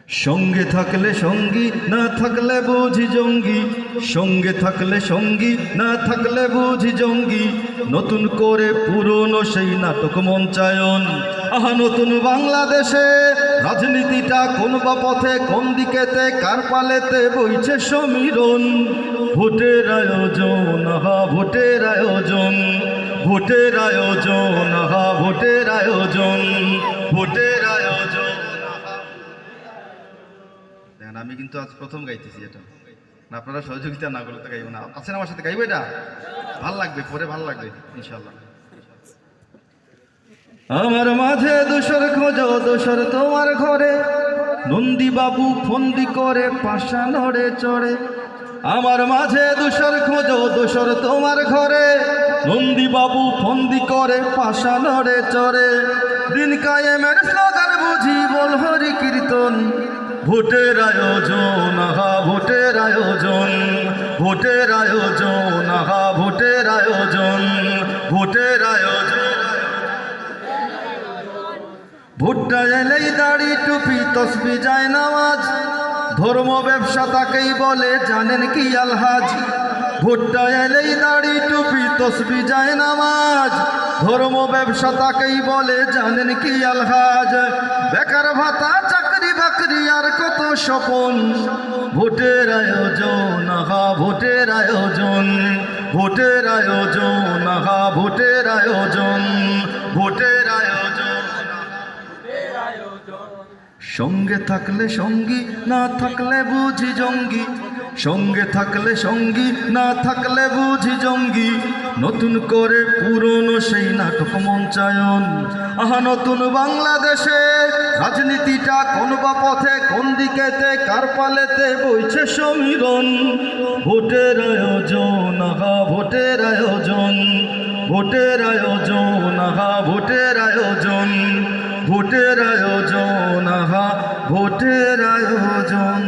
সঙ্গে থাকলে সঙ্গী, না থাকলে বুঝি জঙ্গি। সঙ্গে থাকলে সঙ্গী, না থাকলে বুঝি জঙ্গি। নতুন করে পুরনো সেই নাটক মঞ্চায়ন। আহা নতুন বাংলাদেশে রাজনীতিটা কোন বা পথে, কোন দিকেতে, কার পালেতে বইছে সমীরণ। ভোটের আয়োজন, আহা ভোটের আয়োজন, ভোটের আয়োজন, আহা ভোটের আয়োজন, ভোটের আয়োজন। আমি কিন্তু আজ প্রথম গাইতেছি এটা, না আপনারা সহযোগিতা না করলে তো গাইবো না। আছেন আমার সাথে, গাইবো এটা, ভাল লাগবে, পরে ভাল লাগবে ইনশাল্লাহ। আমার মাঝে দোসর খোঁজো, দোসর তোমার ঘরে, নন্দী বাবু ফন্দি করে পাশা নড়ে চড়ে। আমার মাঝে দোসর খোঁজো, দোসর তোমার ঘরে, নন্দী বাবু ফন্দি করে পাশা নড়ে চড়ে। দিন কায়েমের স্লোগান বুঝি বল হরি কীর্তন। ভোটের আয়োজন, আহা ভোটের আয়োজন, ভোটের আয়োজন, আহা ভোটের আয়োজন, ভোটের আয়োজন। ভোটটা এলেই দাড়ি টুপি তসবি যায় নামাজ, ধর্ম ব্যবসা তাকেই বলে জানেন কি আলহাজ। ভোটটা এলেই দাড়ি টুপি তসবি যায় নামাজ, ধর্ম ব্যবসা তাকেই বলে জানেন কি আলহাজ। বেকার ভাতা চাকরি বাকরি আর কত স্বপন। ভোটের আয়োজন, আহা ভোটের আয়োজন, ভোটের আয়োজন, আহা ভোটের আয়োজন, ভোটের আয়োজন। সঙ্গে থাকলে সঙ্গী, না থাকলে বুঝি জঙ্গি। সঙ্গে থাকলে সঙ্গী, না থাকলে বুঝি জঙ্গি। নতুন করে পুরনো সেই নাটক মঞ্চায়ন। আহা নতুন বাংলাদেশে রাজনীতিটা কোন বা পথে, কোন দিকেতে, কার পালেতে বইছে সমীরণ। ভোটের আয়োজন, আহা ভোটের আয়োজন, ভোটের আয়োজন, আহা ভোটের আয়োজন, ভোটের আয়োজন, আহা ভোটের আয়োজন।